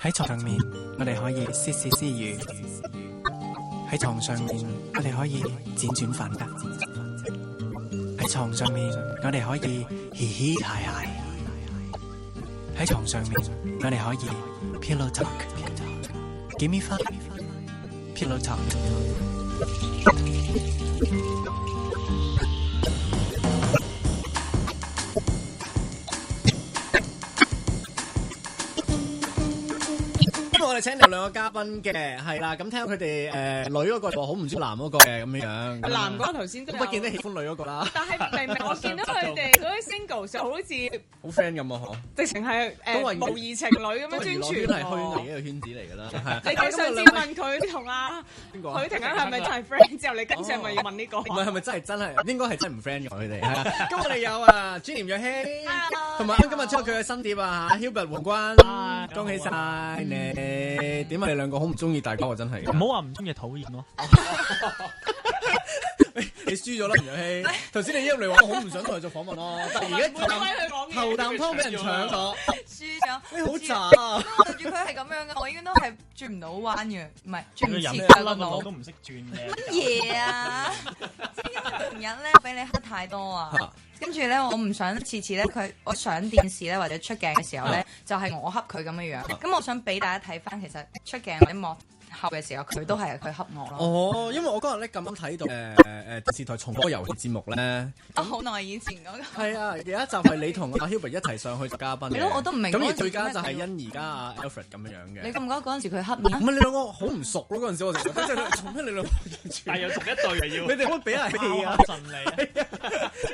喺床上面，我哋可以竊竊私語；喺床上面，我哋可以輾轉反側；喺床上面，我哋可以嘻嘻嗨嗨；喺床上面，我哋可以 pillow talk。Give me five pillow talk。我哋請嚟兩個嘉賓嘅，係啦，咁聽佢哋女嗰個話好唔中意男嗰個嘅咁樣。男嗰個頭先都有，不見得喜歡女嗰個啦。但係明明我見到佢哋嗰啲 single 就好似好 friend 咁啊！直情係都係模擬情侶咁樣宣傳喎。係虛擬嘅一個圈子嚟㗎啦。係啊。你上次問佢同阿許廷鏗係咪真係 friend 之後，你今次係咪要問呢個？唔係，係咪真係應該係真唔 friend 嘅佢哋？係啊。咁我哋有啊朱廉若希，同埋今日出佢嘅新碟啊 Hubert 王君，恭喜晒你！點解你兩個好唔中意大家？我真係唔好話唔中意，討厭咯。你輸咗啦，若希。頭先你一入嚟話我好唔想同佢做訪問咯，但係而家頭啖湯俾人搶咗，輸咗。你好渣啊！對住佢係咁樣嘅，我應該都係轉唔到彎嘅，唔係轉唔切嘅嘅個腦。腦都唔識轉嘅。乜嘢啊？因為男人咧俾你黑太多啊，跟住咧我唔想次次咧我上電視咧或者出鏡嘅時候咧，就係我恰佢咁樣樣。咁我想俾大家睇翻，其實出鏡或者幕後嘅時候，佢都係佢恰我咯。哦，因為我嗰日咧咁啱睇到電視台重播遊戲節目咧，好耐以前嗰個。係啊，有一集係你同阿 Hubert 一齊上去做嘉賓嘅。係咯，我都唔明。咁而最佳就係欣宜加阿 Alfred 咁樣嘅。你覺唔覺得嗰陣時佢恰面啊？唔係你兩個好唔熟咯，嗰陣時我就覺得即係從咩你兩個但係又同一隊又要。你哋可以俾下氣啊！順利。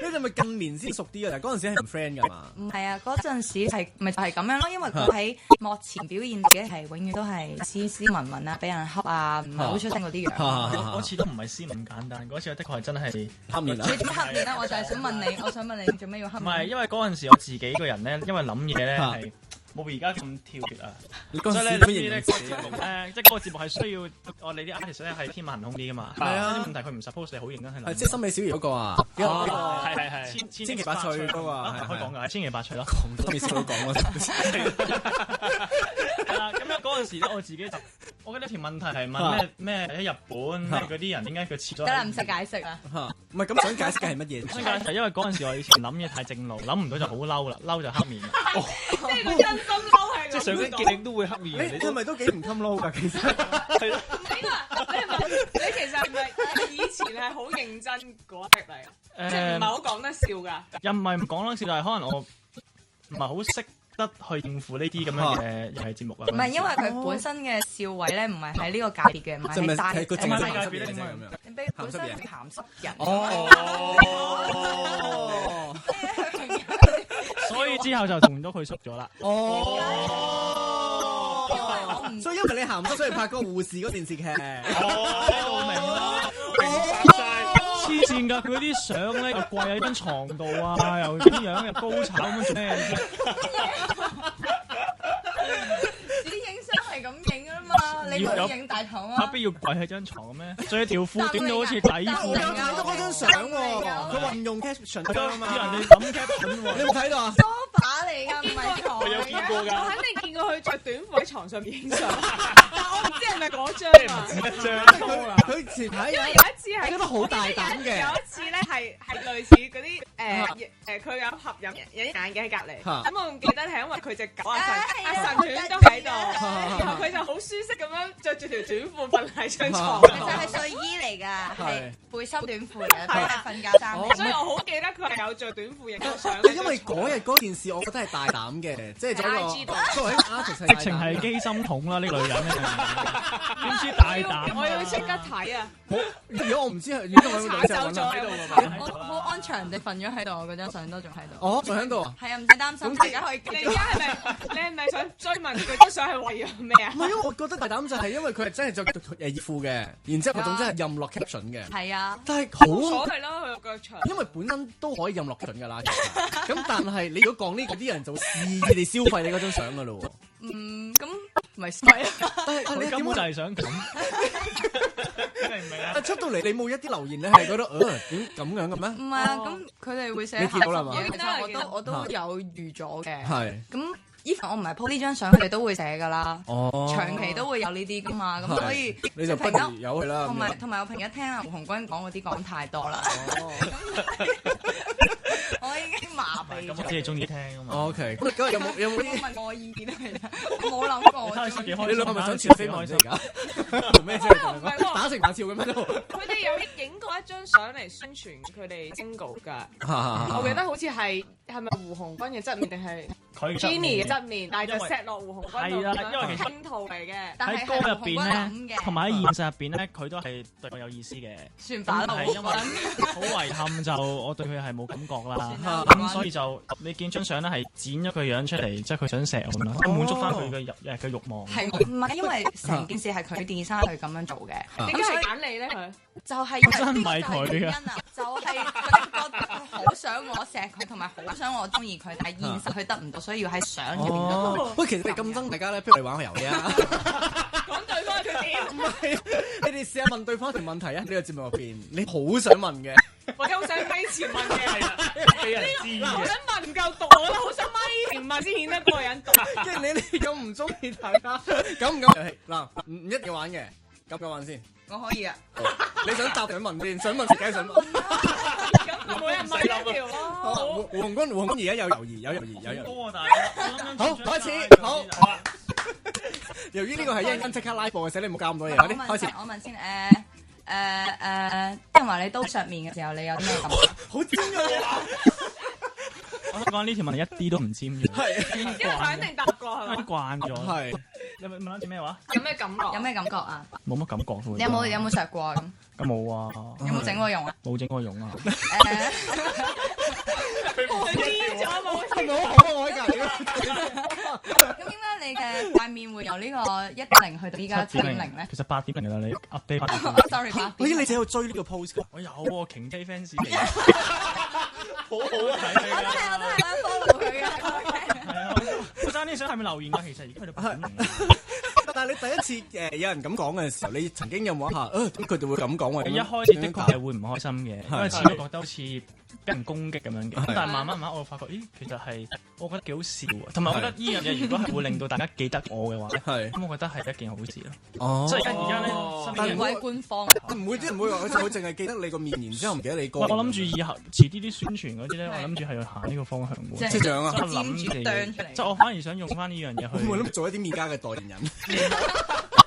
你哋咪近年先熟啲啊？但係嗰陣時係唔 friend 㗎嘛？唔係啊，嗰陣時係咪就係咁樣咯？因為佢喺幕前表現自己係永遠都係斯斯文文啊，俾人恰啊，唔係好出聲嗰啲樣。嗰次都唔係斯文簡單，嗰次的確係真係黑面啊！你點黑面啊？我就係想問你，我想問你做咩要黑面？唔係，因為嗰陣時我自己個人咧，因為諗嘢咧係冇而家咁跳脱啊。所以咧，你知咧個節目咧，即係嗰個節目係需要我哋啲 artist 咧係天馬行空啲噶嘛。係啊。啲問題佢唔 suppose 你好認真去諗。即係森美小儀嗰個啊。係。千奇百趣嗰個可以講㗎，係千奇百趣咯。講未少都講咯。係啦，咁樣嗰陣時咧，我自己就，我覺得條問題係問咩喺日本嗰啲人點解佢切咗？得啦，唔使解釋啦。唔係咁想解釋嘅係乜嘢？想解釋係因為嗰陣時我以前諗嘢太正路，諗唔到就好嬲啦，嬲就黑面。即係個真心嬲係。即係上邊見都會黑面。你係咪都幾唔襟撈㗎？其實係咯。你其實係咪以前係好認真嗰隻嚟？即係唔係好講得笑㗎？又唔係唔講得笑，但係可能我唔係好識得去應付呢啲咁樣嘅遊戲節目啊。唔係因為佢本身嘅笑位咧，唔係喺呢個界別嘅，唔係喺大係個正式界別咧點樣？你俾本身係鹹濕人。所以之後就同咗佢熟咗啦。所以因為你鹹濕，所以拍嗰個護士嗰電視劇。我明啦，明白晒。黐線㗎，佢啲相咧又跪喺張床度啊，又啲樣又高炒咁做咩？自己影相係咁影㗎嘛，你唔影大頭啊？有必要跪喺張床嘅咩？仲有條褲短到好似底褲咁。睇到嗰張相喎，佢運用 caption 啊嘛。啲人哋諗 caption 喎。你有冇睇到啊？梳化嚟㗎，唔係床。我有見過㗎。我肯定見過佢着短褲喺床上面影相，但我唔知係咪嗰張啊。一張佢前排因為有一次係覺得好大膽嘅。有一次咧係類似嗰啲佢有合飲有啲眼鏡喺隔離，咁我唔記得係因為佢隻狗阿神犬都喺度，然後佢就好舒適咁樣着住條短褲瞓喺張床度。其實係睡衣嚟㗎，係背心短褲嚟嘅，佢係瞓覺衫嚟。所以我好記得佢係有着短褲影到相。因為嗰日嗰件事，我覺得係大膽嘅，即係作為 artist 直情係機心桶啦！呢女人點知大膽？我要即刻睇啊！如果我唔知係，如果我查走咗喺度。我好安詳地瞓咗喺度，我嗰張相都仲喺度。哦，仲喺度啊？係啊，唔使擔心，大家可以繼續。你而家係咪想追問佢張相係為咗咩啊？唔係，因為我覺得大膽就係因為佢係真係着熱褲嘅，然之後仲真係任落 caption 嘅。係啊，但係冇所謂啦，佢個腳長。因為本身都可以任落 caption 㗎啦。咁但係你如果講呢個，啲人就肆意地消費你嗰張相㗎咯喎。咁咪係啊！但係你根本就係想咁，你明唔明啊？出到嚟你冇一啲留言，你係覺得點咁樣嘅咩？唔係啊，咁佢哋會寫你見到啦嘛？其實我都有預咗嘅。係。咁 even 我唔係 po 呢張相，佢哋都會寫㗎啦。哦，長期都會有呢啲㗎嘛，咁所以你就不如由佢啦。同埋我平日聽阿胡鴻鈞講嗰啲講太多啦。我已經麻痹咗。咁我知你中意聽啊嘛。OK，咁有冇問我意見係我冇諗過。你兩個咪想傳飛開先㗎？做咩啫？打成馬跳咁樣都。佢哋有影過一張相嚟宣傳佢哋 single 㗎。我記得好似係咪胡鴻鈞嘅側面定係 Jenny 嘅側面，但係就 set 落胡鴻鈞度。係啦，因為其實拼圖嚟嘅。喺歌入邊咧，同埋喺現實入邊咧，佢都係對我有意思嘅。算吧，係因為好遺憾就我對佢係冇感覺啦。咁所以就你見張相咧係剪咗佢樣出嚟，即係佢想錫我啦，滿足翻佢嘅慾望。係唔係因為成件事係佢 design 去咁樣做嘅？點解係揀你咧？佢就係真唔係佢嘅，就係佢覺得好想我錫佢，同埋好想我中意佢，但係現實佢得唔到，所以要喺相入邊度。喂，其實你咁憎大家咧，不如你玩個遊戲啊！講對方嘅缺點。唔係，你哋試下問對方一條問題啊！呢個節目入邊，你好想問嘅，或者好想咪前問嘅，係啦，俾人知嘅。我想問唔夠毒，我覺得好想咪前問先顯得嗰個人毒。即係你咁唔中意大家，敢唔敢遊戲？嗱，唔一定要玩嘅，敢唔敢玩先？我可以啊！你想答想問先？想問自己想問。咁每人問一條咯。胡鴻鈞而家有猶豫，有猶豫。多啊，大家。好，開始，好。由於呢個係一陣間即刻拉播嘅，使你冇教咁多嘢。快啲開始。我問先，即係話你刀削面嘅時候，你有啲咩感覺？好尖啊！我想講呢條問題一啲都唔尖嘅，係因為佢肯定答過係咪？慣咗。係。你問緊啲咩話？有咩感覺？有咩感覺啊？冇乜感覺喎。你有冇削過啊？咁冇啊。有冇整過容啊？冇整過容啊。佢知咗冇？係咪好好啊？我喺隔離。咁點解你嘅塊面會由呢個1.0去到依家7.0咧？其實8.0㗎啦，你 update 。Sorry，咦，你淨係有追呢個 post 㗎？我有喎，瓊姐 fans 嚟。好好啊！我都係 follow 佢嘅。係啊，我爭啲想係咪留言㗎？其實而家佢哋8.0。但係你第一次有人咁講嘅時候，你曾經有冇一下咁佢哋會咁講喎？一開始的確係會唔開心嘅，因為始終覺得好似俾人攻擊咁樣嘅。咁但係慢慢我會發覺，咦，其實係我覺得幾好笑啊！同埋我覺得呢樣嘢如果係會令到大家記得我嘅話，咁我覺得係一件好事咯。哦，即係而家咧，身為官方，唔會啲人會話佢淨係記得你個面，然之後唔記得你歌。我諗住以後遲啲啲宣傳嗰啲咧，我諗住係要行呢個方向喎。即係咁啊！即係諗住，即係我反而想用翻呢樣嘢去。會唔會諗做一啲面家嘅代言人？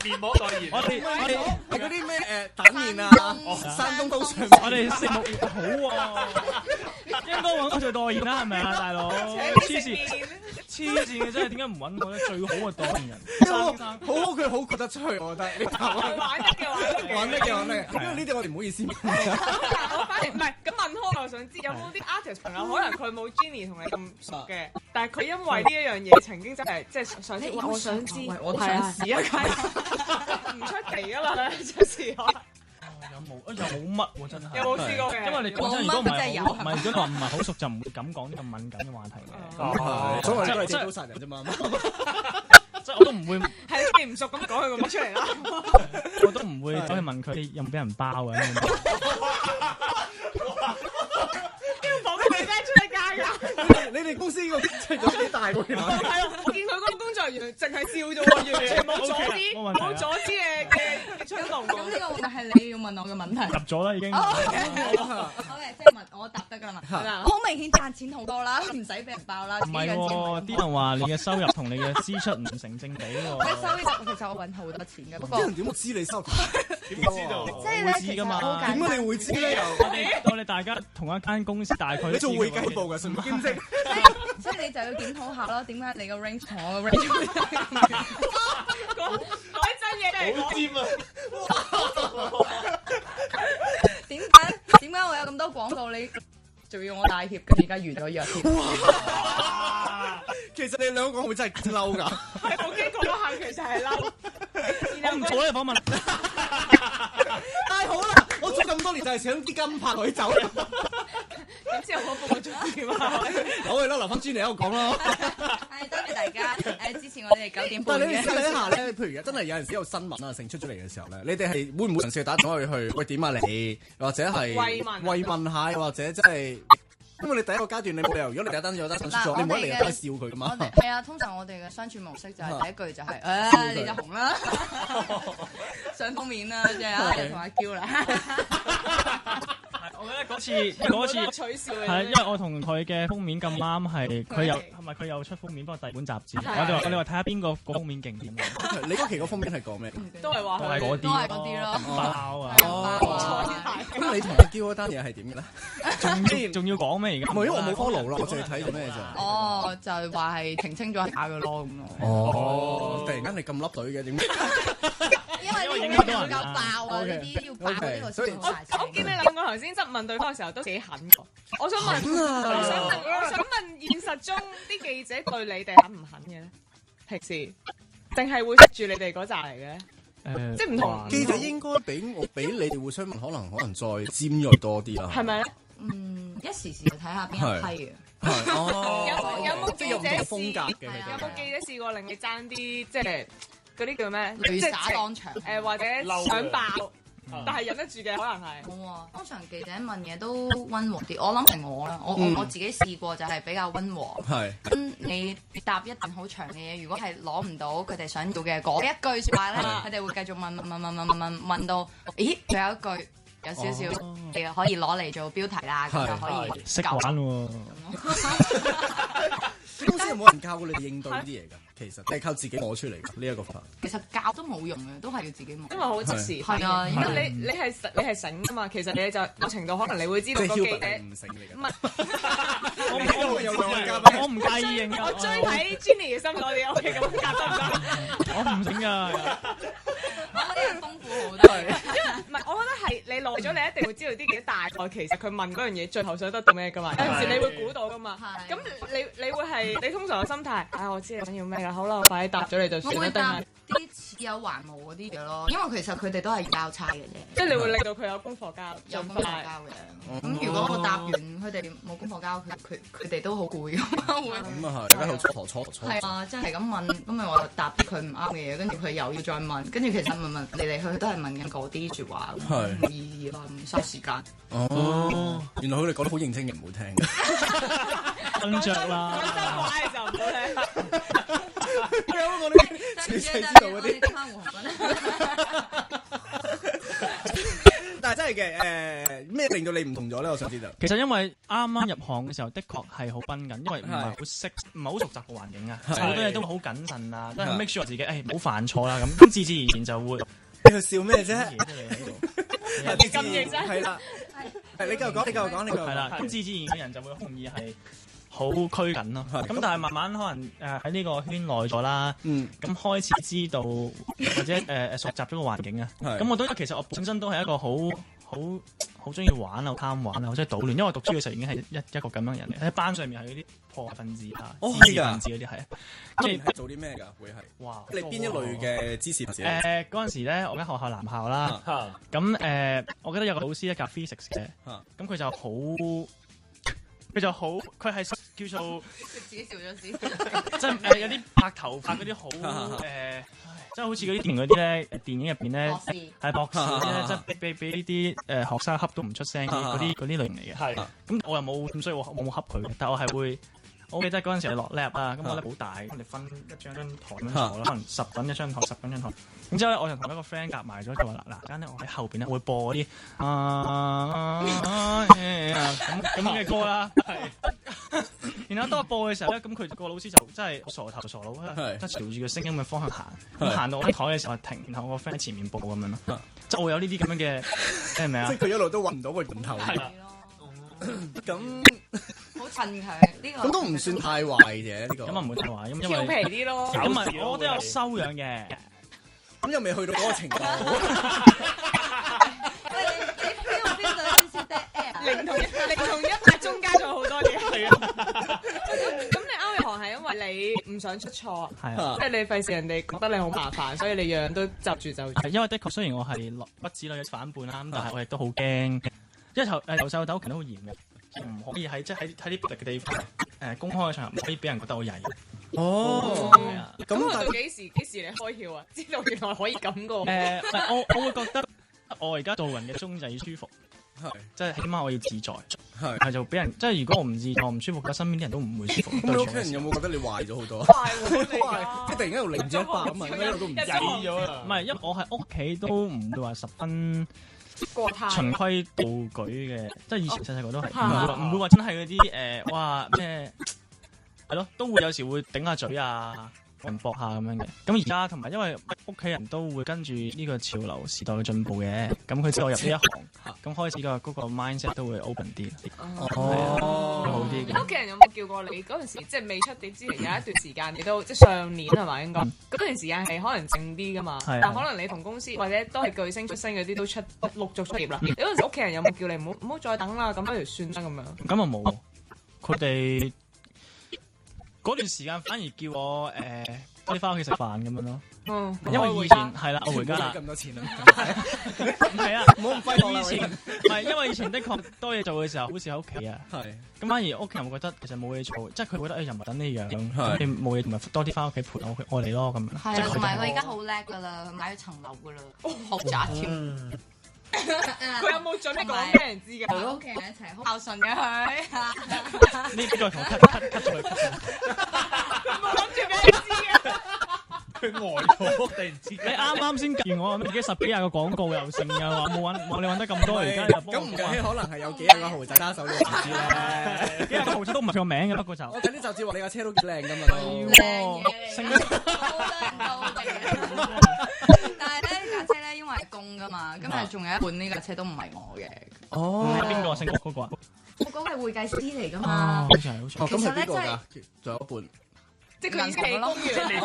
面膜代言。我哋係嗰啲咩蛋麵啊，山東高上。我哋食物好喎，應該揾我做代言啦，係咪啊，大佬？黐線嘅真係點解唔揾我咧？最好嘅代言人，好佢好覺得出去，我覺得你玩得嘅。玩得嘅。咁呢啲我哋唔好意思。我反而唔係咁問開，我想知有冇啲 artist 朋友可能佢冇 Jenny 同你咁熟嘅，但係佢因為呢一樣嘢曾經真係即係想知，我想知，我想試一下，唔出奇㗎嘛，出事可能。有冇乜喎？真係有冇試過嘅？因為你講真，如果唔係如果話唔係好熟，就唔會咁講啲咁敏感嘅話題嘅。所謂都係借刀殺人啫嘛。即係我都唔會係你唔熟咁講佢個名出嚟啦。我都唔會走去問佢有冇俾人包嘅。標榜佢咩出嚟街㗎？你哋公司呢個真係有幾大喎？係啊，我見佢嗰個工作人員淨係笑咗喎，完全冇阻止嘅吹動。咁呢個係你要問我嘅問題。入咗啦已經。好嘅，即係問我答得㗎啦嘛。我好明顯賺錢好多啦，唔使俾人包啦。唔係喎，啲人話你嘅收入同你嘅支出唔成正比喎。收入其實我揾好多錢嘅，不過啲人點會知你收入？點知道？即係咧，會知㗎嘛？點解你會知咧？我哋大家同一間公司，大概你做會計部嘅，順便兼職。所以你就要檢討下咯，點解你個 range 同我個 range 講真嘢嚟好尖啊！點解我有咁多廣告你仲要我帶貼，跟住而家完咗約貼？其實你兩個會真係嬲㗎。係我經過嗰下其實係嬲。我唔做呢個訪問。太好啦！我做咁多年就係想啲金拍佢走。咁之後我報咗點啊？有佢啦，留翻專嚟喺度講咯。係多謝大家支持我哋9點半嘅。但係你哋私底下咧，譬如真係有陣時有新聞啊，成出咗嚟嘅時候咧，你哋係會唔會嘗試打電話去喂點啊你，或者係慰問下，或者即係咁你第一個階段你冇理由，如果你第一單有單信輸咗，你唔可以嚟日都笑佢噶嘛？係啊，通常我哋嘅相處模式就係第一句就係你就紅啦，上封面啦，即係同阿嬌啦。我覺得嗰次取笑嘅，係因為我同佢嘅封面咁啱係佢有出封面，不過第二本雜誌。我哋話睇下邊個封面勁啲。你嗰期個封面係講咩？都係話係嗰啲，都係嗰啲咯。包啊！咁你同阿嬌嗰單嘢係點嘅咧？仲要講咩而家？唔係因為我冇 follow 咯，我淨係睇到咩啫？哦，就係話係澄清咗假嘅咯咁咯。哦，突然間你咁笠隊嘅點解？因為呢個唔夠爆啊！呢啲要爆呢個先好大聲。我見你兩個頭先質問對方嘅時候都幾狠喎。我想問現實中啲記者對你哋狠唔狠嘅咧？平時定係會識住你哋嗰扎嚟嘅？即係唔同記者應該比你哋互相問，可能再尖鋭多啲啦。係咪咧？一時時就睇下邊一批嘅。有冇記者有風格嘅？有冇記者試過令你爭啲即係嗰啲叫咩？淚灑當場或者想爆，但係忍得住嘅可能係。冇啊，通常記者問嘢都溫和啲。我諗係我啦，我自己試過就係比較溫和。係。咁你答一段好長嘅嘢，如果係攞唔到佢哋想要嘅嗰一句説話咧，佢哋會繼續問到，咦？仲有一句有少少你可以攞嚟做標題啦，咁就可以識玩喎。公司有冇人教過你哋應對呢啲嘢㗎？其實係靠自己摸出嚟㗎呢一個法。其實教都冇用嘅，都係要自己摸。因為好即時。係啊，因為你係醒㗎嘛，其實你就某程度可能你會知道個記者唔醒嚟㗎。唔係，我唔介意認㗎。我追睇 Jenny 嘅心多啲，我哋咁夾得唔得？我唔醒㗎。我覺得係豐富好多。唔係，我覺得係你耐咗，你一定會知道啲記者大概其實佢問嗰樣嘢最後想得到咩㗎嘛。有陣時你會估到㗎嘛。咁你會係你通常嘅心態，我知你想要咩㗎，好啦，我快啲答咗你就算啦。我會答啲似有還無嗰啲嘢咯，因為其實佢哋都係交差嘅啫。即係你會令到佢有功課交，有功課交嘅。咁如果我答完佢哋冇功課交，佢哋都好攰㗎嘛會。咁啊係，大家好錯。係啊，即係咁問，咁咪我答佢唔啱嘅嘢，跟住佢又要再問，跟住其實問嚟去去都係問緊嗰啲説話，冇意義啦，唔嘥時間。哦，原來佢哋講得好認真嘅，唔好聽。瞓着啦。真話嘅就唔好聽。我哋全世知道嗰啲。但係真係嘅，咩令到你唔同咗咧？我想知道。其實因為啱啱入行嘅時候，的確係好繃緊，因為唔係好識，唔係好熟習個環境啊，好多嘢都好謹慎啊，都係 make sure 自己唔好犯錯啦咁，自然就會。你喺度笑咩啫？你咁認真係啦，你繼續講。係啦，咁自然嘅人就會好容易係好拘謹咯。咁但係慢慢可能喺呢個圈耐咗啦，咁開始知道或者熟習咗個環境啊。咁我都其實我本身都係一個好中意玩啊，貪玩啊，好中意搗亂。因為我讀書嘅時候已經係一個咁樣嘅人嚟，喺班上面係嗰啲破壞分子啊、滋事分子嗰啲係。即係做啲咩㗎？會係哇？你邊一類嘅滋事分子？嗰陣時咧，我間學校男校啦，咁我記得有個老師咧教 physics 嘅，咁佢係叫做自己笑咗先，即係有啲白頭髮嗰啲好即係好似嗰啲電影嗰啲咧，電影入邊咧係博士咧，即係俾呢啲學生恰都唔出聲嗰啲類型嚟嘅。係，咁我又冇咁，所以我冇恰佢，但係我係會。我記得嗰陣時係落 lab 啦，咁我 lab 好大，我哋分一張台咁樣坐啦，可能10個人一張台，10個人一張台。然之後咧，我就同一個 friend 夾埋咗，就話嗱，間咧我喺後邊咧會播嗰啲咁嘅歌啦。係。然後當我播嘅時候咧，咁佢個老師就真係傻頭傻腦，即係朝住個聲音嘅方向行。咁行到我啲台嘅時候停，然後我個 friend 喺前面播咁樣咯。即係我有呢啲咁樣嘅，係咪啊？即係佢一路都揾唔到個源頭。係。咁好趁佢呢個，咁都唔算太壞嘅呢個。咁啊唔會太壞，因為調皮啲咯。咁啊，我都有修養嘅。咁又未去到嗰個程度。零同1中間仲有好多嘢。係啊。咁你啱入行係因為你唔想出錯，即係你費事人哋覺得你好麻煩，所以你樣樣都就住。因為的確雖然我係骨子裏嘅反叛啦，咁但係我亦都好驚。因為由細到大屋企都好嚴嘅，唔可以喺啲public嘅地方公開嘅場合，唔可以俾人覺得好曳。哦，係啊。咁到幾時你開竅啊？知道原來可以咁噶？我會覺得我而家做人嘅宗旨舒服，即係起碼我要自在。係就俾人即係如果我唔自在、唔舒服嘅，身邊啲人都唔會舒服。咁你屋企人有冇覺得你壞咗好多？壞喎，即係突然間又零咗一百咁啊，咩都唔制咗啦。唔係，因為我喺屋企都唔會話十分過態循規蹈矩嘅，即係以前細細個都係唔會話真係嗰啲哇咩係咯，都會有時會頂下嘴啊。人搏下咁樣嘅，咁而家同埋因為屋企人都會跟住呢個潮流時代嘅進步嘅，咁佢知我入呢一行，咁開始嗰個 mindset 都會 open 啲，會好啲嘅。屋企人有冇叫過你嗰陣時，即係未出碟之前有一段時間，你都即係上年係咪應該？嗰段時間係可能靜啲噶嘛，但可能你同公司或者都係巨星出身嗰啲都陸續出碟啦。你嗰陣時屋企人有冇叫你唔好再等啦，咁不如算啦咁樣？咁啊冇，佢哋。嗰段時間反而叫我多啲翻屋企食飯咁樣咯。因為以前係啦，我回家啦。咁多錢啦，唔係啊，唔好咁揮霍啦。以前唔係因為以前的確多嘢做嘅時候，好似喺屋企啊。係。咁反而屋企人會覺得其實冇嘢做，即係佢覺得又唔係等呢樣，你冇嘢同埋多啲翻屋企陪我哋咯咁樣。係啊，同埋佢而家好叻㗎啦，佢買咗層樓㗎啦，學宅添。佢有冇準備講俾人知㗎？同屋企人一齊好孝順嘅佢。呢個同 cut 咗佢。冇諗住俾你知嘅。佢呆咗，突然之間。你啱啱先計我自己10幾廿個廣告又剩嘅話，冇你揾得咁多，而家又幫我。咁唔計可能係有幾廿個豪仔揸手呢個雜誌咧。幾廿個豪仔都唔係佢個名嘅，不過就。我睇啲雜誌話你架車都幾靚㗎嘛。靚嘢。升得好多嘅。但係咧架車咧，因為係公㗎嘛，咁係仲有一半呢架車都唔係我嘅。哦。係邊個升嗰個啊？我嗰個係會計師嚟㗎嘛。好似係，好似係。其實咧真係。仲有一半。即係佢以前係公務員，我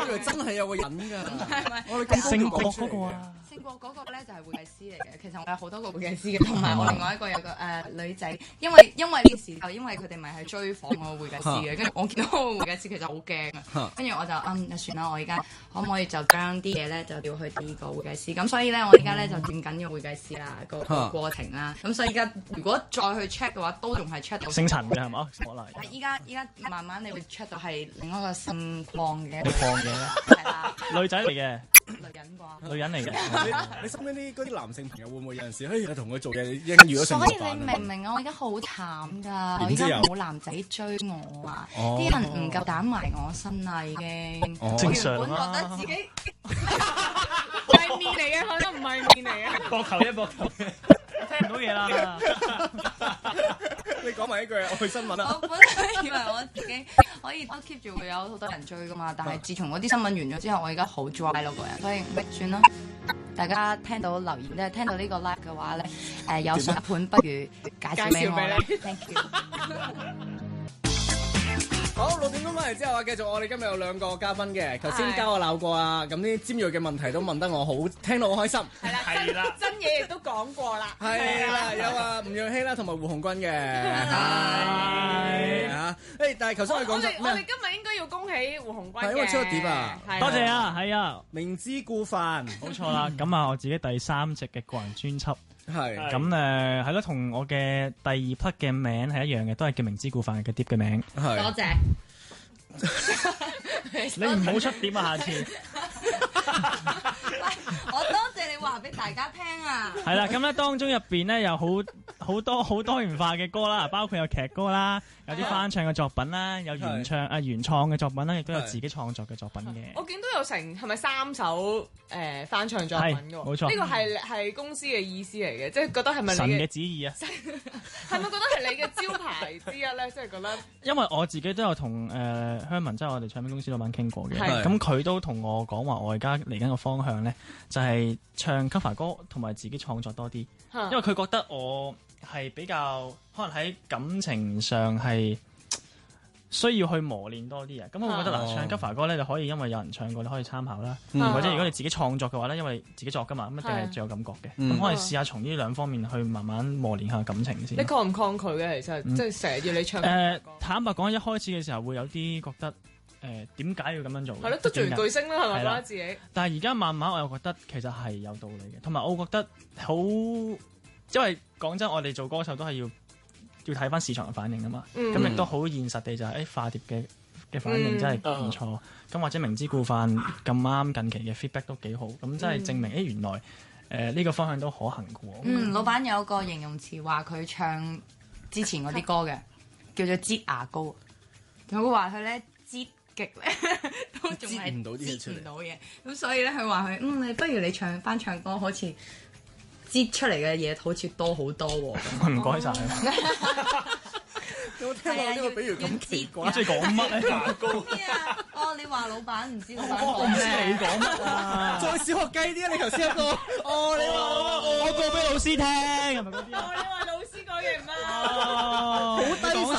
以為真係有個人㗎。我哋姓郭嗰個啊。姓郭嗰個咧就係會計師嚟嘅。其實我有好多個會計師嘅，同埋我另外一個有個女仔。因為呢件事就因為佢哋咪係追訪我個會計師嘅，跟住我見到個會計師其實好驚啊。跟住我就算啦，我而家可唔可以就將啲嘢咧就調去第二個會計師？咁所以咧我而家咧就轉緊個會計師啦，個過程啦。咁所以而家如果再去 check 嘅話，都仲係 check 到姓陳嘅係嘛？可能。依家慢慢你會 check 到係另一個姓鄺嘅。鄺嘅。係啦。女仔嚟嘅。女人嚟嘅。你身邊嗰啲男性朋友會唔會有陣時同佢做嘢一遇咗成所以你明唔明啊？我而家好慘㗎，我而家冇男仔追我啊！啲人唔夠膽埋我身啦已經。正常我原本覺得自己係面嚟嘅，可能唔係面嚟嘅。膊頭一膊頭嘅，聽唔到嘢啦。你講埋呢句我去新聞啦。我本來以為我自己可以 keep 住會有好多人追㗎嘛，但係自從嗰啲新聞完咗之後，我而家好 dry 咯個人，所以算啦。大家聽到留言咧，聽到呢個 live 嘅話咧，有上盤不如介紹俾我啦。Thank you。好，6點鐘翻嚟之後啊，繼續我哋今日有2個嘉賓嘅，頭先交我鬧過啊，咁啲尖鋭嘅問題都問得我好，聽到好開心。係啦，真嘢亦都講過啦。係啦，有吳若希啦，同埋胡鴻鈞嘅。係啊，但係頭先我哋講咗咩？我哋今日應該要恭喜胡鴻鈞嘅，因為出咗碟啊！多謝啊，係啊，明知故犯，冇錯啦。咁啊，我自己第3隻嘅個人專輯。係咁係咯，同我嘅第2 part 嘅名係一樣嘅，都係叫明知故犯嘅碟嘅名。係。多謝。你唔好出碟啊！下次。我多謝你話俾大家聽啊！係啦，咁咧當中入邊咧有好多元化嘅歌啦，包括有劇歌啦，有啲翻唱嘅作品啦，有原創嘅作品啦，亦都有自己創作嘅作品嘅。我見到有成係咪3首翻唱作品㗎？冇錯。呢個係公司嘅意思嚟嘅，即係覺得係咪你神嘅旨意啊？係咪覺得係你嘅招牌之一咧？即係覺得。因為我自己都有同香文，即係我哋唱片公司老闆傾過嘅，咁佢都同我講話，我而家嚟緊個方向咧，就係唱 cover 歌同埋自己創作多啲，因為佢覺得我係比較可能喺感情上係需要去磨練多啲啊。咁我覺得唱 cover 歌咧就可以，因為有人唱過，你可以參考啦。或者如果你自己創作嘅話咧，因為自己作噶嘛，咁一定係最有感覺嘅。咁可以試下從呢2方面去慢慢磨練下感情先。你抗唔抗拒嘅？其實即係成日要你唱。坦白講，一開始嘅時候會有啲覺得。點解要咁樣做？係咯，都做完巨星啦，係咪覺得自己？但係而家慢慢我又覺得其實係有道理嘅，同埋我覺得好，因為講真，我哋做歌手都係要睇翻市場嘅反應啊嘛。咁亦都好現實地就係化蝶嘅反應真係唔錯。咁或者明知故犯咁啱近期嘅 feedback 都幾好，咁真係證明原來呢個方向都可行嘅喎。老闆有個形容詞話佢唱之前嗰啲歌嘅，叫做擠牙膏。佢話佢咧擠極咧都仲係擠唔到嘢，咁所以咧佢話佢你不如你唱歌好似擠出嚟嘅嘢好似多好多喎。唔該晒。有冇聽過呢個比喻咁奇怪？即係講乜咧？牙膏。你話老闆唔知老闆講咩？你講乜啊？再小學雞啲啊！你頭先一個你話我告俾老師聽，係咪嗰啲啊？你話老師講嘢唔好低手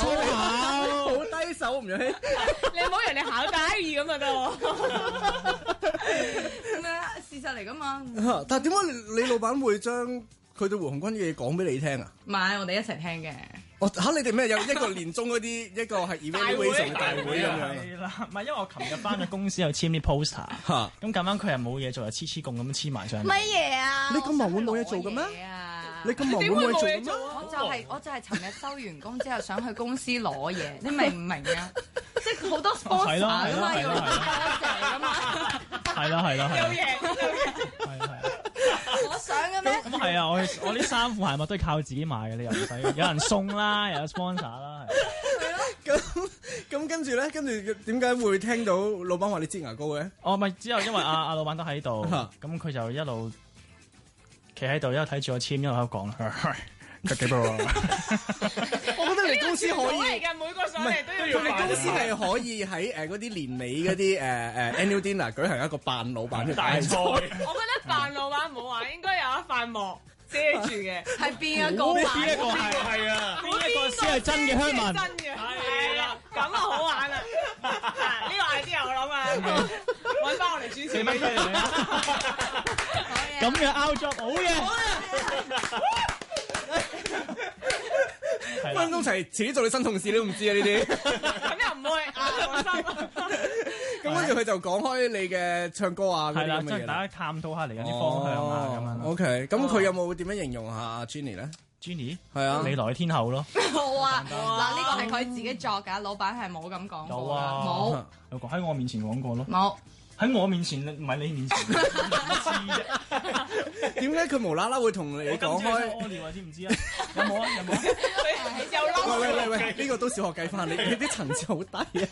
好低手唔樣。你唔好人哋考第二咁啊得喎。咩事實嚟㗎嘛？但係點解你老闆會將佢對胡鴻鈞嘅嘢講俾你聽啊？唔係，我哋一齊聽嘅。你哋咩有一個年終嗰啲一個係 evaluation 大會咁樣？係啦，唔係因為我琴日翻咗公司又簽啲 poster，咁咁啱佢又冇嘢做，又黐共咁黐埋上。乜嘢啊？你咁忙會冇嘢做嘅咩？你咁忙會冇嘢做嘅咩？我就係尋日收完工之後想去公司攞嘢，你明唔明啊？即係好多 sponsor 啊嘛，要多謝㗎嘛。係啦。有嘢。我想嘅咩？咁係啊！我啲衫褲鞋襪都係靠自己買嘅，你又唔使有人送啦，又有 sponsor 啦。咁跟住咧，點解會聽到老闆話你擠牙膏嘅？咪之後因為阿老闆都喺度，咁佢就一路企喺度，一路睇住我簽，一路喺度講。得幾多？我覺得你公司可以每個上嚟都要。你公司係可以喺嗰啲年尾嗰啲annual dinner 舉行一個扮老闆嘅大賽。我覺得扮老闆唔好話，應該有一塊幕遮住嘅。係邊一個？邊一個係啊？邊一個先係真嘅香文？真嘅係啦，咁啊好玩啦！呢個 idea 我諗啊，揾翻我嚟主持乜嘢嚟啊？咁嘅 out job 好嘢。分分鐘遲啲做你新同事你都唔知啊！呢啲咁又唔會放心。咁跟住佢就講開你嘅唱歌啊嗰啲咁嘅嘢，即係大家探討下嚟緊啲方向啊咁樣。OK，咁佢有冇點樣形容下阿 Jenny 咧 ？Jenny 係啊，未來嘅天后咯。冇啊！嗱，呢個係佢自己作㗎，老闆係冇咁講過。有啊，冇。有講喺我面前講過咯。冇。喺我面前，唔係你面前。點解佢無啦啦會同你講開？屙尿啊，知唔知啊？有冇啊？有冇啊？又嬲！喂，呢個都小學計翻，你啲層次好低啊！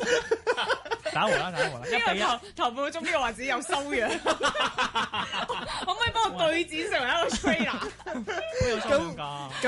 打和啦！呢個頭半個鐘呢個話自己有修養，可唔可以幫我對剪成為一個 trainer？都有修養㗎。咁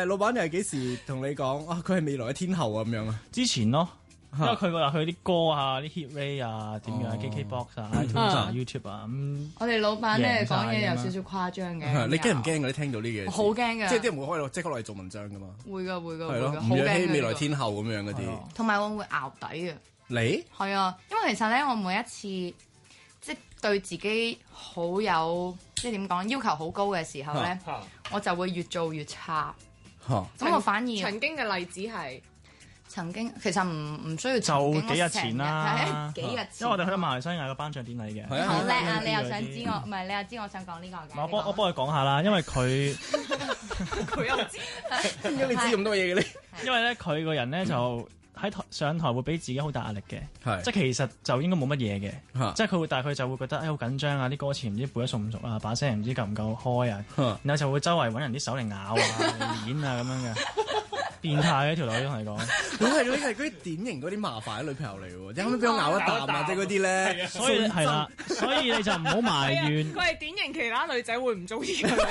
老闆又係幾時同你講啊？佢係未來嘅天后啊咁樣啊？之前咯。因為佢話佢啲歌啊、啲 hit rate 啊、點樣 KKBox 啊、iTunes 啊、YouTube 啊咁。我哋老闆咧講嘢有少少誇張嘅。你驚唔驚㗎？你聽到呢嘅？好驚㗎！即係啲人會開到即刻落嚟做文章㗎嘛？會㗎。係咯，吳若希未來天后咁樣嗰啲。同埋我會淆底啊！你？係啊，因為其實咧，我每一次即係對自己好有即係點講要求好高嘅時候咧，我就會越做越差。咁我反而曾經嘅例子係。曾經其實唔需要就幾日前啦，幾日前，因為我哋去咗馬來西亞嘅頒獎典禮嘅。好叻啊！你又想知我，唔係你又知我想講呢個嘅。我幫佢講下啦，因為佢又知，點解你知咁多嘢嘅咧？因為咧佢個人咧就喺上台會俾自己好大壓力嘅，即係其實就應該冇乜嘢嘅，即係佢會，但係佢就會覺得好緊張啊！啲歌詞唔知背得熟唔熟啊，把聲唔知夠唔夠開啊，然後就會周圍揾人啲手嚟咬啊、演啊咁樣嘅。變態嘅條女同你講，你係嗰啲典型嗰啲麻煩嘅女朋友嚟喎，有冇俾我咬一啖啊？即係嗰啲咧，所以係啦，所以你就唔好埋怨。佢係典型其他女仔會唔中意佢，因為覺得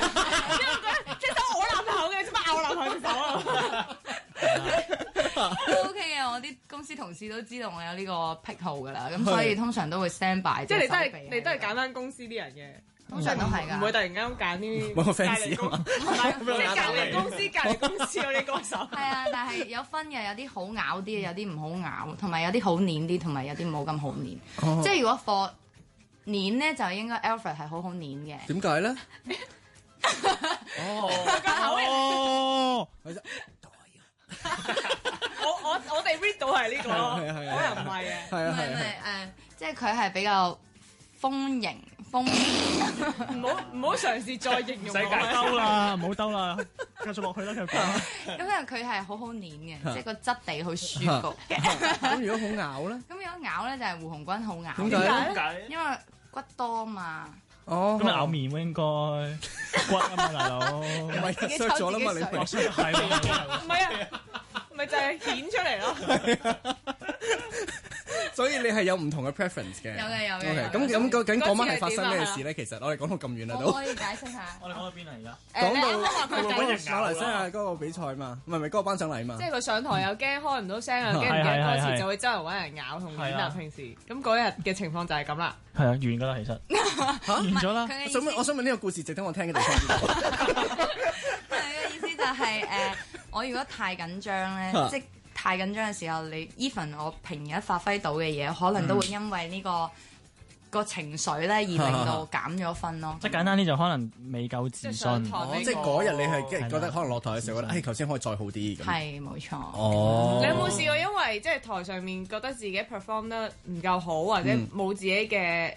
隻手我男朋友嘅，做乜咬我男朋友隻手啊？都 OK 嘅，我啲公司同事都知道我有呢個癖好㗎啦，咁所以通常都會 stand by。即係你都係揀翻公司啲人嘅。通常都係㗎，唔會突然間揀啲揾個 fans 啊嘛，即係隔離公司嗰啲歌手。係啊，但係有分嘅，有啲好咬啲，有啲唔好咬，同埋有啲好黏啲，同埋有啲冇咁好黏。即係如果貨黏咧，就應該 Alfred 係好黏嘅。點解咧？我哋 read 到係呢個，我又唔係嘅。唔係即係佢係比較豐盈。唔好嘗試再形容。世界兜啦，唔好兜啦，繼續落去啦，繼續講。因為佢係好好黏嘅，即係個質地好舒服嘅。咁如果好咬咧？咁如果咬咧就係胡鴻鈞好咬。點解？因為骨多嘛。哦，咁你咬面喎應該骨啊嘛，大佬。唔係削咗啦嘛，你係喎。唔係啊，咪就係顯出嚟咯。所以你係有唔同嘅 preference 嘅。有嘅有嘅 OK，咁究竟嗰晚係發生咩事咧？其實我哋講到咁遠啦都。我可以解釋下。我哋講到邊啊而家？講到佢馬來西亞嗰個比賽嘛，唔係嗰個頒獎禮嘛。即係佢上台又驚開唔到聲啊，驚唔記得歌詞，就會周圍揾人咬同演啊。平時咁嗰日嘅情況就係咁啦。係啊，完㗎啦，其實完咗啦。我想問呢個故事值得我聽嘅地方邊度？佢嘅意思就係我如果太緊張咧，即係太緊張嘅時候，你 even 我平日發揮到嘅嘢，可能都會因為呢個情緒咧而令到減咗分咯。即係簡單啲就可能未夠自信。即係嗰日你係覺得可能落台嘅時候覺得，頭先可以再好啲咁。係冇錯。哦。你有冇試過因為即係台上面覺得自己 perform 得唔夠好，或者冇自己嘅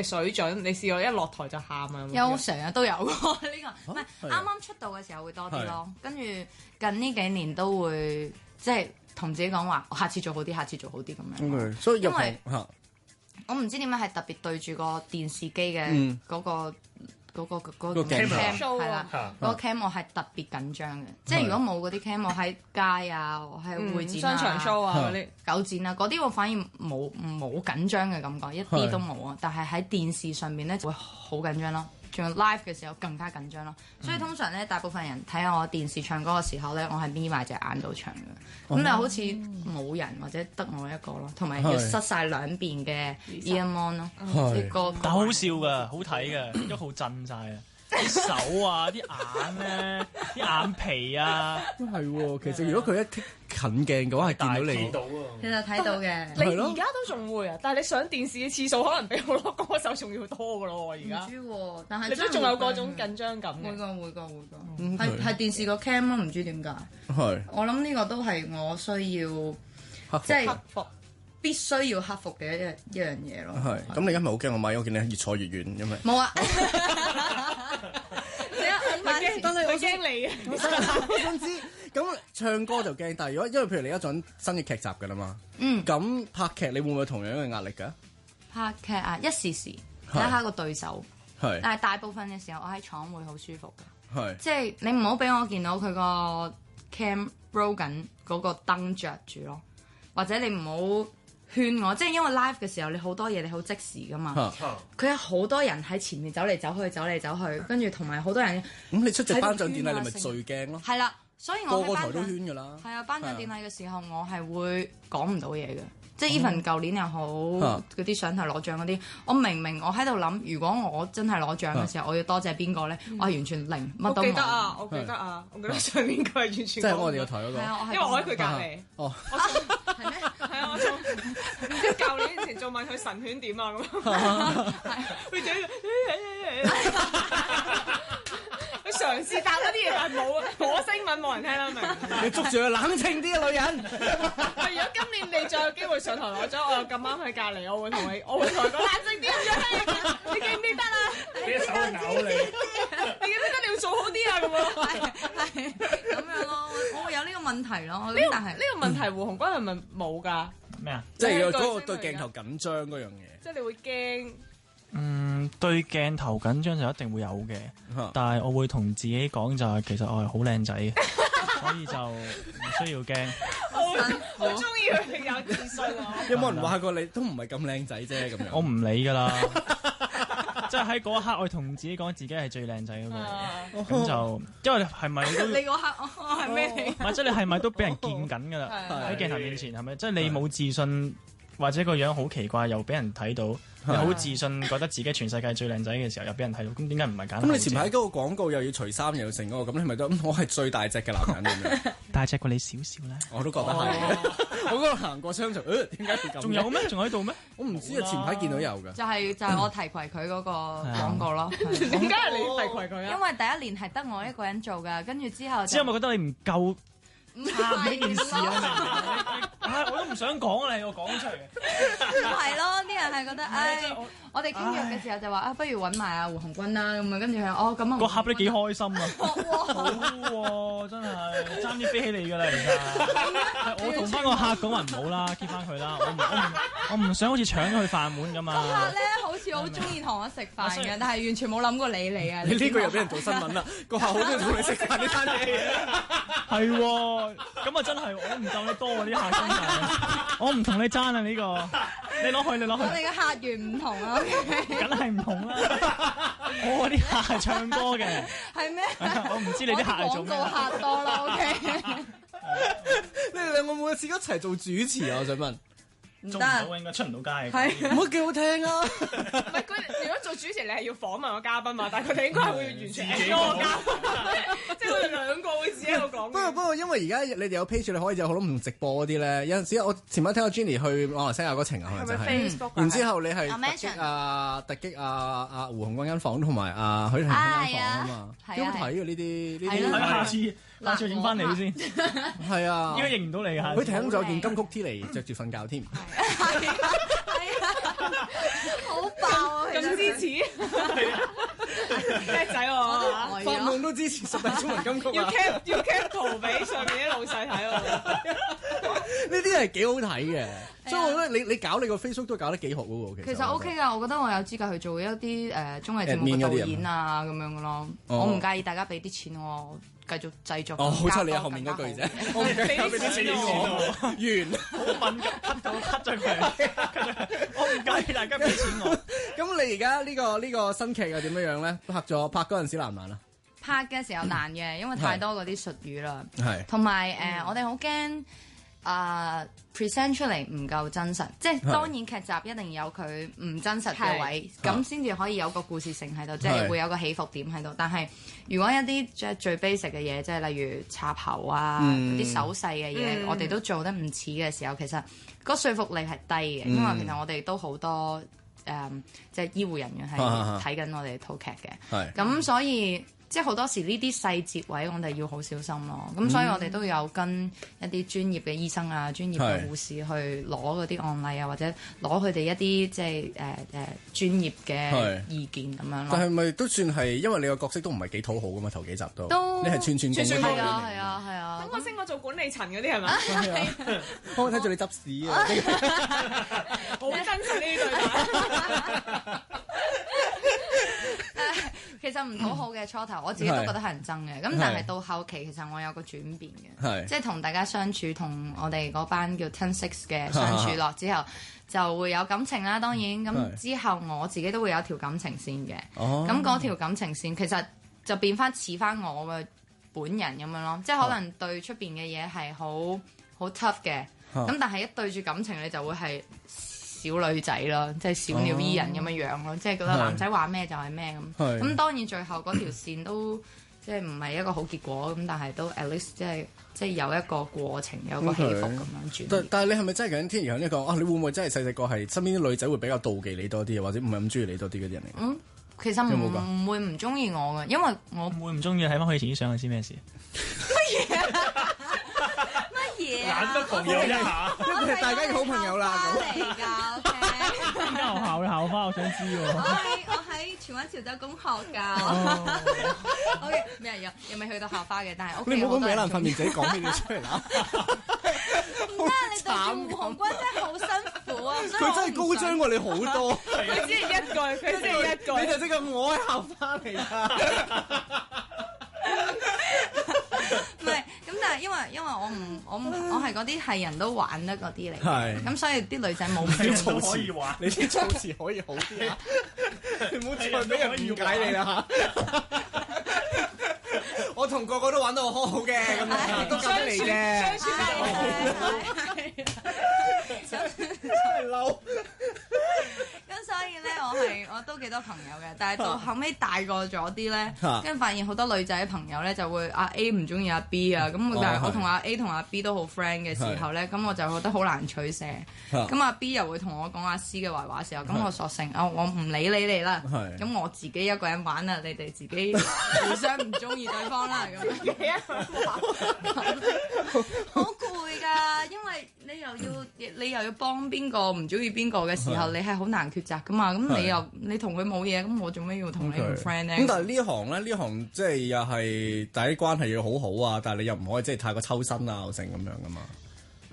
水準，你試過一落台就喊啊？有成日都有喎呢個，唔係啱啱出道嘅時候會多啲咯，跟住近呢幾年都會即係同自己講話，我下次做好啲，下次做好啲咁樣。所以因為我唔知點解係特別對住個電視機嘅嗰個 cam 係啦，嗰個 cam 我係特別緊張嘅。即係如果冇嗰啲 cam，我喺街啊，我喺會展啊、商場 show 啊嗰啲狗展啊嗰啲，我反而冇緊張嘅感覺，一啲都冇啊。但係喺電視上面咧就會好緊張咯。仲有 live 嘅時候更加緊張咯，所以通常咧大部分人睇下我電視唱歌嘅時候咧，我係眯埋隻眼度唱嘅，咁就好似冇人或者得我一個咯，同埋要塞晒兩邊嘅 earphone 咯，啲歌。但好笑㗎，好睇㗎，一號震晒啊！啲手啊，啲眼咧，啲眼皮啊，都係喎。其實如果佢一近鏡嘅話，係見到你。其實睇到嘅。你而家都仲會啊？但係你上電視嘅次數可能比好多歌手仲要多㗎咯喎！而家。唔知喎，但係你都仲有嗰種緊張感嘅。會㗎，係電視個 cam 咯，唔知點解。係。我諗呢個都係我需要即係必須要克服嘅一樣嘢咯。係。咁你而家咪好驚我咪？我見你越坐越遠，因為。冇啊。但係我驚你啊！我想知，咁唱歌就驚，但係如果因為譬如你而家做緊新嘅劇集㗎啦嘛，咁拍劇你會唔會同樣嘅壓力㗎？拍劇啊，一時時睇下個對手，係，但係大部分嘅時候我喺廠會好舒服嘅，係，即係你唔好俾我見到佢個 cam roll 緊嗰個燈着住咯，或者你唔好勸我，即係因為 live 嘅時候你好多嘢你好即時噶嘛，佢有好多人喺前面走嚟走去，跟住同埋好多人。咁你出席頒獎典禮你咪最驚咯。係啦，所以我個台都圈㗎啦。係啊，頒獎典禮嘅時候我係會講唔到嘢嘅，即係 even 舊年又好，嗰啲上台攞獎嗰啲，我明我喺度諗，如果我真係攞獎嘅時候，我要多謝邊個咧？我係完全零乜都冇。我記得啊，我記得上面佢係完全。即係我哋個台嗰個。因為我喺佢隔離。哦。係咩？係啊，我仲唔知舊年前仲問佢神犬點啊咁。佢自己佢嘗試答嗰啲嘢，但係冇火星文冇人聽得明。你捉住佢冷靜啲啊，女人！如果今年你再有機會上台攞獎，我又咁啱喺隔離，我會同佢講冷靜啲啊！你記唔記得啊？俾手咬你！你記唔記得你要做好啲啊？咁樣係咁樣咯，我會有呢個問題咯。但係呢個問題胡鴻鈞係咪冇㗎？咩啊？即係嗰個對鏡頭緊張嗰樣嘢。即係你會驚。對鏡頭緊張就一定會有嘅，但係我會同自己講就係其實我係好靚仔嘅，所以就唔需要驚。好中意佢有自信啊！有冇人話過你都唔係咁靚仔啫咁樣？我唔理㗎啦，即係喺嗰一刻我同自己講自己係最靚仔嗰個，咁就因為係咪都？你嗰刻我係咩嚟？唔係即係你係咪都俾人見緊㗎啦？喺鏡頭面前係咪？即係你冇自信或者個樣好奇怪又俾人睇到。你好自信，覺得自己全世界最靚仔嘅時候，又俾人睇到，咁點解唔係揀？咁你前排嗰個廣告又要除衫又要成嗰個，咁你咪都我係最大隻嘅男人咁樣？大隻過你少少咧，我都覺得係。我嗰度行過商場，點解會咁？仲有咩？仲喺度咩？我唔知啊，前排見到有㗎。就係我提攜佢嗰個廣告咯。點解係你提攜佢啊？因為第一年係得我一個人做㗎，跟住之後咪覺得你唔夠。唔係呢件事啊！我都唔想講啊，你我講出嚟嘅。唔係咯，啲人係覺得，我哋傾約嘅時候就話不如揾埋阿胡鴻鈞啦，咁啊，跟住佢咁啊，個盒都幾開心啊！好喎，真係爭啲飛起你㗎啦，其實。我同翻個客講話唔好啦，keep翻佢啦，我唔想好似搶咗佢飯碗咁啊！個客咧好似次好中意同我食飯嘅，但係完全冇諗過理你啊！你呢個又俾人做新聞啦，個客好中意同你食飯呢單嘢。係喎，咁啊真係我唔夠你多喎啲客真係，我唔同你爭啊呢個，你攞去。我哋嘅客源唔同啊，梗係唔同啦。我啲客係唱歌嘅，係咩？我唔知你啲客係做咩。廣告客多啦，OK。你哋兩個每次一齊做主持啊？我想問。做唔到應該出唔到街。係，唔好幾好聽啊！唔係佢，如果做主持你係要訪問個嘉賓嘛，但係佢哋應該係會完全係嗰個嘉賓，即係佢哋兩個會自己喺度講。不過，因為而家你哋有 page，你可以有好多唔同直播嗰啲咧。有陣時我前晚聽阿 Jenny 去馬來西亞嗰程啊，係咪真係？ Facebook 然之後你係突擊阿胡鴻鈞間房同埋阿許廷鏗間房啊嘛，幾好睇嘅呢啲。下次影翻你先。係啊，應該認唔到你啊。許廷鏗仲有件金曲 T 嚟着住瞓覺添。係啊，好爆啊！咁支持，叻仔喎，發夢都支持十大中文金曲啊！要 cap 圖俾上面啲老細睇喎。呢啲係幾好睇嘅，所以我覺得你搞你個 Facebook 都搞得幾好嘅喎。其實 OK 㗎，我覺得我有資格去做一啲綜藝節目嘅導演啊咁樣嘅咯。我唔介意大家俾啲錢我繼續製作。哦，好彩你有後面嗰句啫，我唔介意俾啲錢我。完，好敏感，cut 咗佢。我唔介意大家俾錢我。咁你而家呢個新劇又點樣咧？拍嗰陣時難唔難啊？拍嘅時候難嘅，因為太多嗰啲術語啦。係。同埋我哋好驚present 出嚟唔夠真實，即係當然劇集一定有佢唔真實嘅位，咁先至可以有個故事性喺度，即係會有個起伏點喺度。但係如果一啲即係最 basic 嘅嘢，即係例如插喉啊、啲手勢嘅嘢，我哋都做得唔似嘅時候，其實個說服力係低嘅，因為其實我哋都好多即係醫護人員係睇緊我哋套劇嘅，咁所以。即係好多時呢啲細節位，我哋要好小心咯。咁所以我哋都有跟一啲專業嘅醫生啊、專業嘅護士去攞嗰啲案例啊，或者攞佢哋一啲即係專業嘅意見咁樣咯。但係咪都算係，因為你個角色都唔係幾討好噶嘛，頭幾集都你係串工係啊。等我升我做管理層嗰啲係咪？我睇住你執屎啊！好真實呢對白。其實唔討好嘅初頭，我自己都覺得係人憎嘅。咁但係到後期，其實我有個轉變嘅，即係同大家相處，同我哋嗰班叫 Ten Six 嘅相處落之後，就會有感情啦。當然咁之後，我自己都會有條感情線嘅。咁嗰條感情線其實就變翻似翻我嘅本人咁樣咯。即係可能對出邊嘅嘢係好 tough 嘅，咁但係一對住感情，你就會係小女仔咯，即係小鳥依人咁樣樣咯，即係覺得男仔話咩就係咩咁。咁當然最後嗰條線都即係唔係一個好結果咁，但係都 at least 即係有一個過程，有個起伏咁樣轉。但係你係咪真係咁天然呢個你會唔會真係細細個係身邊啲女仔會比較妒忌你多啲，或者唔係咁中意你多啲嗰啲人嚟？其實唔會唔中意我嘅，因為我唔會唔中意。睇翻佢以前啲相，你知咩事？乜嘢懶得朋友一下，因為大家嘅好朋友啦。嚟㗎，OK。邊間學校嘅校花？我想知喎。我喺荃灣潮州公學㗎。OK，咩又未去到校花嘅，但係你唔好咁搲爛塊面，自己講呢啲出嚟啦。唔得，你對住胡鴻鈞真係好辛苦啊！佢真係高張過你好多。佢只係一句，佢只係一句。你就即係我係校花嚟㗎。唔係，咁但係因為我係嗰啲係人都玩得嗰啲嚟，咁所以啲女仔冇啲措辭可以玩，你啲措辭可以好啲啊！你唔好再俾人誤解你啦嚇！我同個個都玩得好好嘅，咁樣都咁嚟嘅，相處真係嬲。咁所以咧，我都幾多朋友嘅，但係到後尾大個咗啲咧，跟住發現好多女仔朋友咧就會阿 A 唔中意阿 B 啊，咁但係我同阿 A 同阿 B 都好 friend 嘅時候咧，咁我就覺得好難取捨。咁阿 B 又會同我講阿 C 嘅壞話時候，咁我索性我唔理你哋啦，咁我自己一個人玩啦，你哋自己互相唔中意對方啦，咁好攰㗎，因為你又要幫邊個唔中意邊個嘅時候，你係好難抉擇㗎嘛。咁你同佢冇嘢，咁我做咩要同你做 friend 咧？咁但係呢行即係又係大家啲關係要好好啊，但係你又唔可以即係太過抽身啊，成咁樣㗎嘛。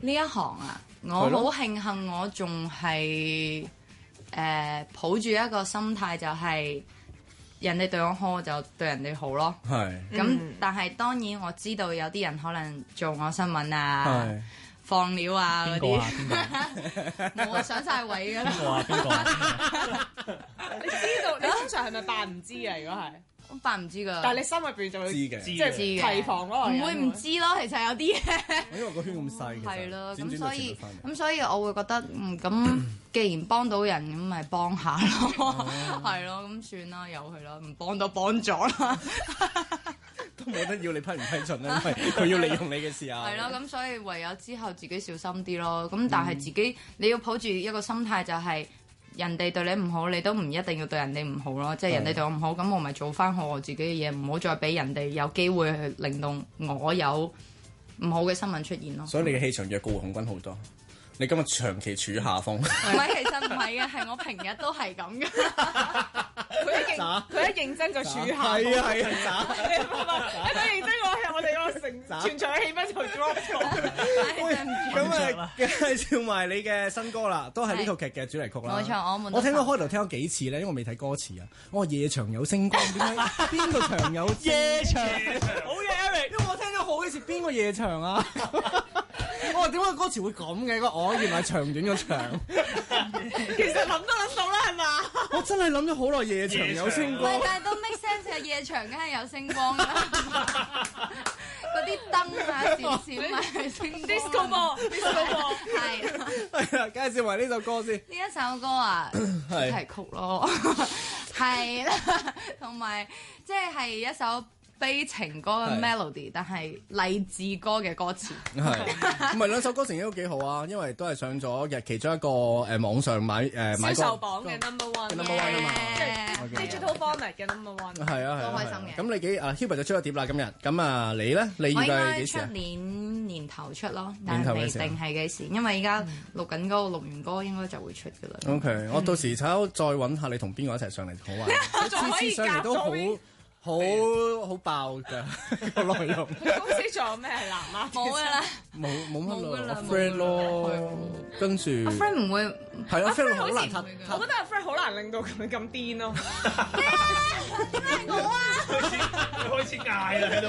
呢一行啊，我好慶幸我仲係抱住一個心態就係人哋對我好，我就對人哋好咯。係。咁但係當然我知道有啲人可能做我新聞啊、放料啊嗰啲。冇啊，上晒位㗎啦。邊個啊？你知道你通常係咪扮唔知啊？如果係。我扮唔知㗎，但係你心入邊就會知嘅，即係提防嗰個人，唔會唔知咯。其實有啲嘢，因為個圈咁細，係咯，咁所以我會覺得咁既然幫到人，咁咪幫下咯，係咯，咁算啦，由佢啦，唔幫都幫咗啦，都冇得要你批唔批准啦，因為佢要利用你嘅時候。係咯，咁所以唯有之後自己小心啲咯。咁但係自己你要抱住一個心態就係。人哋對你唔好，你都唔一定要對人哋唔好咯。即係人哋對我唔好，咁我咪做翻好我自己嘅嘢，唔好再俾人哋有機會去令到我有唔好嘅新聞出現咯。所以你嘅氣場弱過胡鴻鈞好多。你今日長期處於下風。唔係，其實唔係嘅，係我平日都係咁嘅。佢一認真就處下。係啊，渣。佢認真我哋個全場嘅氣氛就 drop 咗。咁啊，介紹埋你嘅新歌啦，都係呢套劇嘅主題曲啦。冇錯，我聽到開頭聽咗幾次咧，因為我未睇歌詞啊。我話夜場有星光，點解邊個場有夜場？好嘢 Eric，因為我聽咗好幾次，邊個夜場啊？我話點解歌詞會咁嘅？原來係長短個長。其實諗都諗到啦，係嘛？我真係諗咗好耐，夜場有星光。但係都 make sense 嘅，夜場梗係有星光啦。嗰啲燈啊，閃閃咪係星光。Disco ball，係啦，介紹埋呢首歌先。呢一首歌啊，主題曲咯，係啦，同埋即係一首悲情歌嘅 melody，但係勵志歌嘅歌詞。係，唔係兩首歌成績都幾好啊，因為都係上咗嘅其中一個網上買銷售榜嘅 number one 啊嘛，即係 digital format 嘅 number one。係啊，好開心嘅。咁你Hubert 就出咗碟啦，今日。咁啊，你咧？你預計幾時啊？出年頭出咯，年頭嘅時候但係未定係幾時，因為而家錄緊歌，錄完歌應該就會出噶啦。OK，我到時再揾下你同邊個一齊上嚟好玩。次次上嚟都好爆㗎個內容。公司仲有咩係男啊？冇㗎啦，冇乜啦，friend 咯，跟住。阿 friend 唔會係啊 ，friend 好難我覺得阿 friend 好難令到佢咁癲咯。點解我啊？開始嗌啦喺度。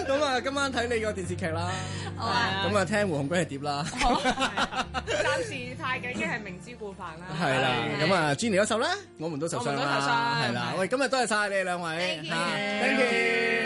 咁啊，今晚睇你個電視劇啦。咁啊，聽胡鴻鈞嘅碟啦。暫時太緊嘅係明知故犯啦。係啦，咁啊，Jenny 嗰首咧，我們都受傷啦。係啦。喂，今日多謝晒你哋兩位，Thank you。